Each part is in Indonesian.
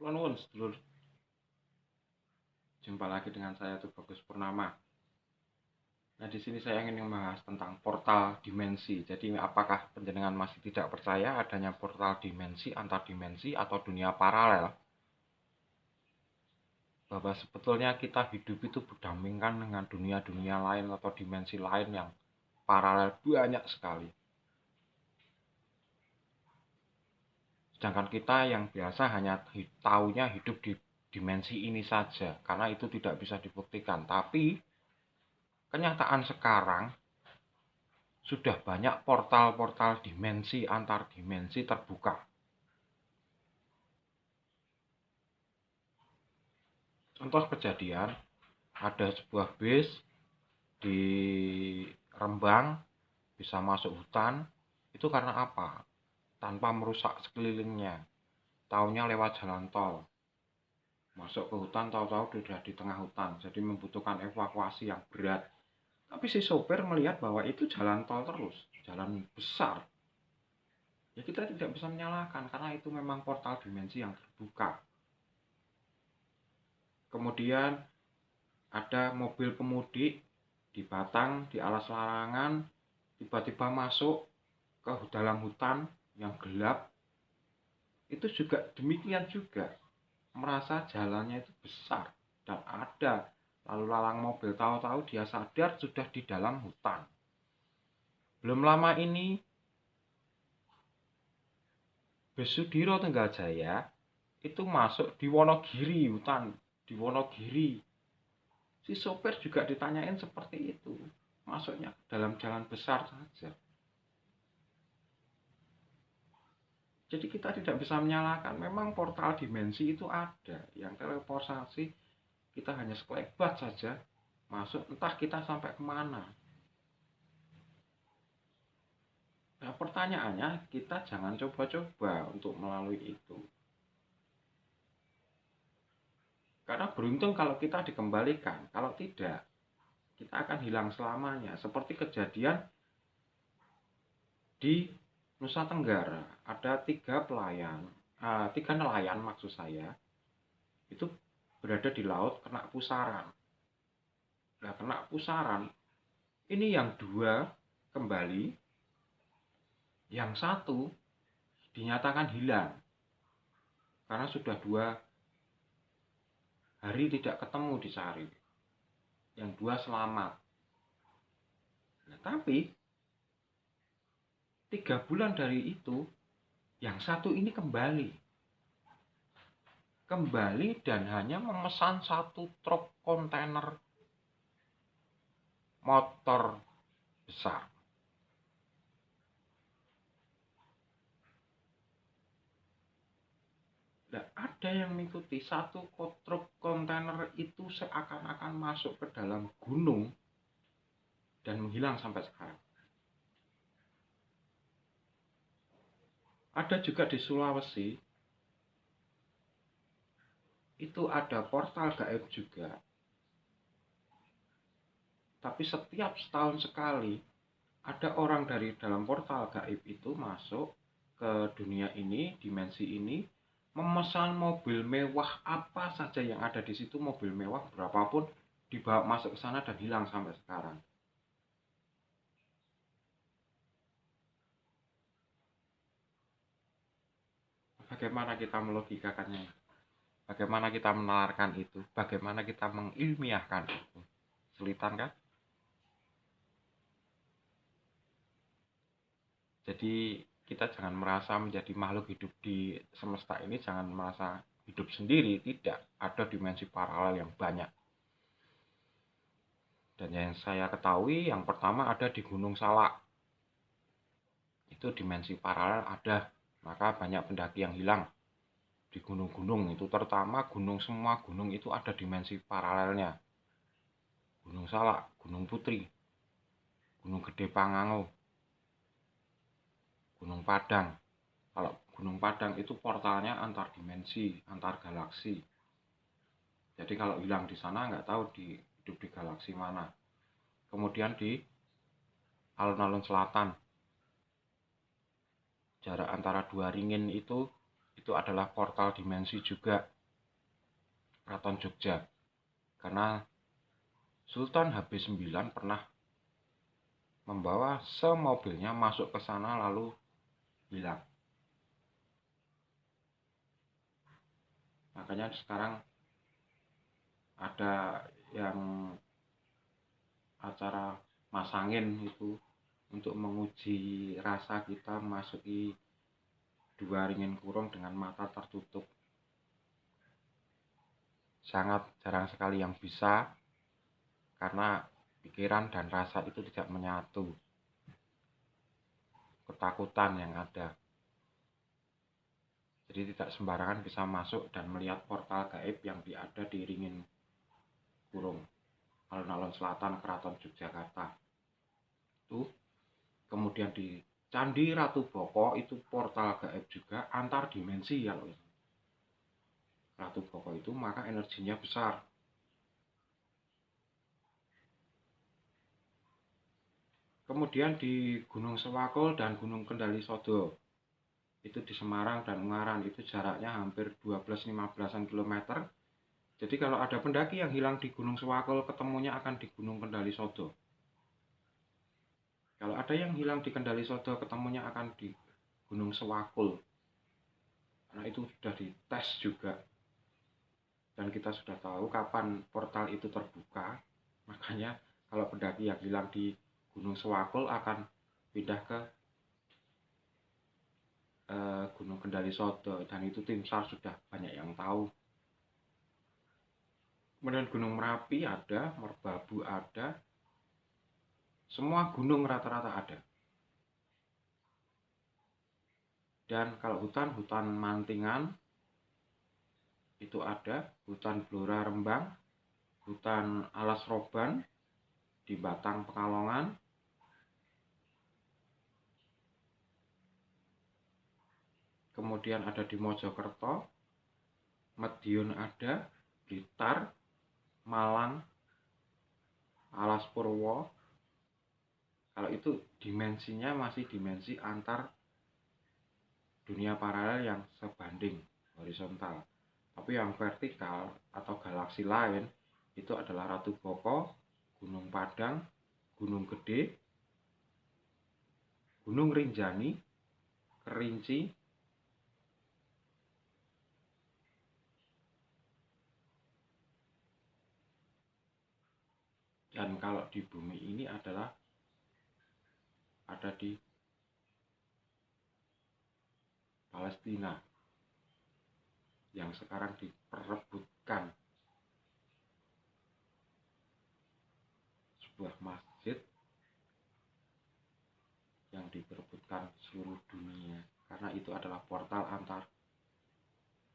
Kula nuwun sedulur, jumpa lagi dengan saya Tubagus Purnama. Nah, di sini saya ingin membahas tentang portal dimensi. Jadi, apakah panjenengan masih tidak percaya adanya portal dimensi, antar dimensi, atau dunia paralel? Bahwa sebetulnya kita hidup itu berdampingan dengan dunia-dunia lain atau dimensi lain yang paralel banyak sekali. Sedangkan kita yang biasa hanya taunya hidup di dimensi ini saja, karena itu tidak bisa dibuktikan. Tapi kenyataan sekarang sudah banyak portal-portal dimensi antar dimensi terbuka. Contoh kejadian, ada sebuah bis di Rembang bisa masuk hutan, itu karena apa? Tanpa merusak sekelilingnya. Taunya lewat jalan tol. Masuk ke hutan, tahu-tahu sudah di tengah hutan. Jadi membutuhkan evakuasi yang berat. Tapi si sopir melihat bahwa itu jalan tol terus, jalan besar. Ya kita tidak bisa menyalahkan karena itu memang portal dimensi yang terbuka. Kemudian ada mobil pemudik di Batang, di alas larangan, tiba-tiba masuk ke dalam hutan yang gelap. Itu juga demikian juga, merasa jalannya itu besar dan ada lalu lalang mobil, tahu-tahu dia sadar sudah di dalam hutan. Belum lama ini bus Sudiro Tenggajaya itu masuk di Wonogiri, hutan di Wonogiri. Si sopir juga ditanyain seperti itu, masuknya dalam jalan besar saja. Jadi kita tidak bisa menyalahkan, memang portal dimensi itu ada, yang teleportasi kita hanya sekelebat saja masuk, entah kita sampai kemana. Nah, pertanyaannya, kita jangan coba-coba untuk melalui itu. Karena beruntung kalau kita dikembalikan, kalau tidak, kita akan hilang selamanya. Seperti kejadian di Nusa Tenggara, ada tiga nelayan maksud saya, itu berada di laut kena pusaran. Nah, kena pusaran, ini yang dua kembali, yang satu dinyatakan hilang. Karena sudah 2 hari tidak ketemu dicari. Yang 2 selamat. Nah, tapi 3 bulan dari itu, yang satu ini kembali dan hanya memesan 1 truk kontainer motor besar. Nah, ada yang mengikuti 1 truk kontainer itu seakan-akan masuk ke dalam gunung dan menghilang sampai sekarang. Ada juga di Sulawesi, itu ada portal gaib juga. Tapi setiap setahun sekali, ada orang dari dalam portal gaib itu masuk ke dunia ini, dimensi ini, memesan mobil mewah apa saja yang ada di situ, mobil mewah berapapun, dibawa masuk ke sana dan hilang sampai sekarang. Bagaimana kita melogikakannya? Bagaimana kita menalarkan itu? Bagaimana kita mengilmiahkan itu? Sulitan kan? Jadi kita jangan merasa menjadi makhluk hidup di semesta ini, jangan merasa hidup sendiri, tidak. Ada dimensi paralel yang banyak. Dan yang saya ketahui, yang pertama ada di Gunung Salak. Itu dimensi paralel ada, maka banyak pendaki yang hilang di gunung-gunung itu, terutama semua gunung itu ada dimensi paralelnya. Gunung Salak, Gunung Putri, Gunung Gede Pangango, Gunung Padang. Kalau Gunung Padang itu portalnya antar dimensi, antar galaksi. Jadi kalau hilang di sana nggak tahu hidup di galaksi mana. Kemudian di alun-alun selatan, jarak antara 2 ringin itu itu adalah portal dimensi juga Keraton Jogja. Karena Sultan HB9 pernah membawa semobilnya masuk ke sana lalu hilang. Makanya sekarang ada yang acara masangin itu untuk menguji rasa kita memasuki dua ringin kurung dengan mata tertutup. Sangat jarang sekali yang bisa, karena pikiran dan rasa itu tidak menyatu. Ketakutan yang ada. Jadi tidak sembarangan bisa masuk dan melihat portal gaib yang ada di ringin kurung alun-alun selatan Keraton Yogyakarta. Itu kemudian di Candi Ratu Boko itu portal gaib juga antar dimensi ya loh. Ratu Boko itu maka energinya besar. Kemudian di Gunung Sewakul dan Gunung Kendali Sodo itu di Semarang dan Ungaran itu jaraknya hampir 12-15an kilometer. Jadi kalau ada pendaki yang hilang di Gunung Sewakul, ketemunya akan di Gunung Kendali Sodo. Kalau ada yang hilang di Kendali Sodo, ketemunya akan di Gunung Sewakul. Karena itu sudah dites juga. Dan kita sudah tahu kapan portal itu terbuka. Makanya kalau pendaki yang hilang di Gunung Sewakul akan pindah ke Gunung Kendali Sodo. Dan itu tim SAR sudah banyak yang tahu. Kemudian Gunung Merapi ada, Merbabu ada. Semua gunung rata-rata ada. Dan kalau hutan Mantingan itu ada, hutan Blora Rembang, hutan Alas Roban di Batang Pekalongan, kemudian ada di Mojokerto, Madiun ada, Blitar, Malang, Alas Purwo. Kalau itu dimensinya masih dimensi antar dunia paralel yang sebanding horizontal. Tapi yang vertikal atau galaksi lain itu adalah Ratu Boko, Gunung Padang, Gunung Gede, Gunung Rinjani, Kerinci, dan kalau di bumi ini adalah ada di Palestina yang sekarang diperebutkan sebuah masjid yang diperebutkan seluruh dunia karena itu adalah portal antar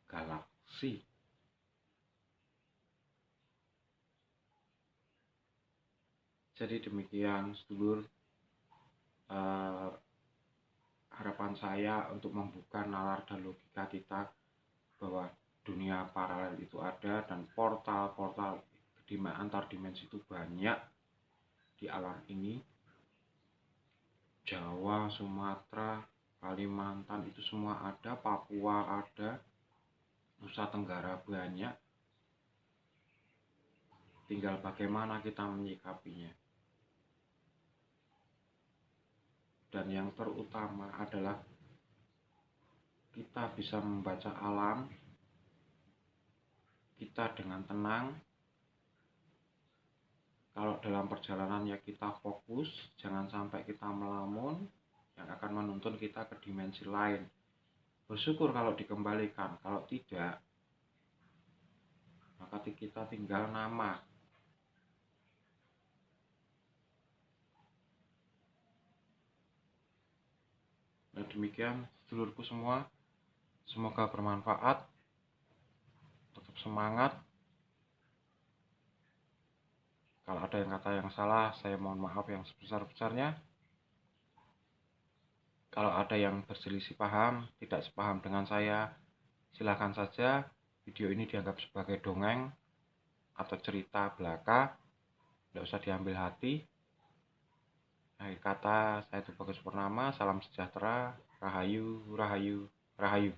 galaksi. Jadi demikian sedulur, harapan saya untuk membuka nalar dan logika kita bahwa dunia paralel itu ada dan portal-portal antar dimensi itu banyak di alam ini. Jawa, Sumatera, Kalimantan itu semua ada, Papua ada, Nusa Tenggara banyak. Tinggal bagaimana kita menyikapinya. Dan yang terutama adalah kita bisa membaca alam kita dengan tenang. Kalau dalam perjalanan ya kita fokus, jangan sampai kita melamun yang akan menuntun kita ke dimensi lain. Bersyukur kalau dikembalikan, kalau tidak maka kita tinggal nama. Nah demikian sedulurku semua, semoga bermanfaat, tetap semangat. Kalau ada yang kata yang salah, saya mohon maaf yang sebesar-besarnya. Kalau ada yang berselisih paham, tidak sepaham dengan saya, silakan saja video ini dianggap sebagai dongeng atau cerita belaka, tidak usah diambil hati. Akhir kata, saya Tubagus Purnama, salam sejahtera, rahayu, rahayu, rahayu.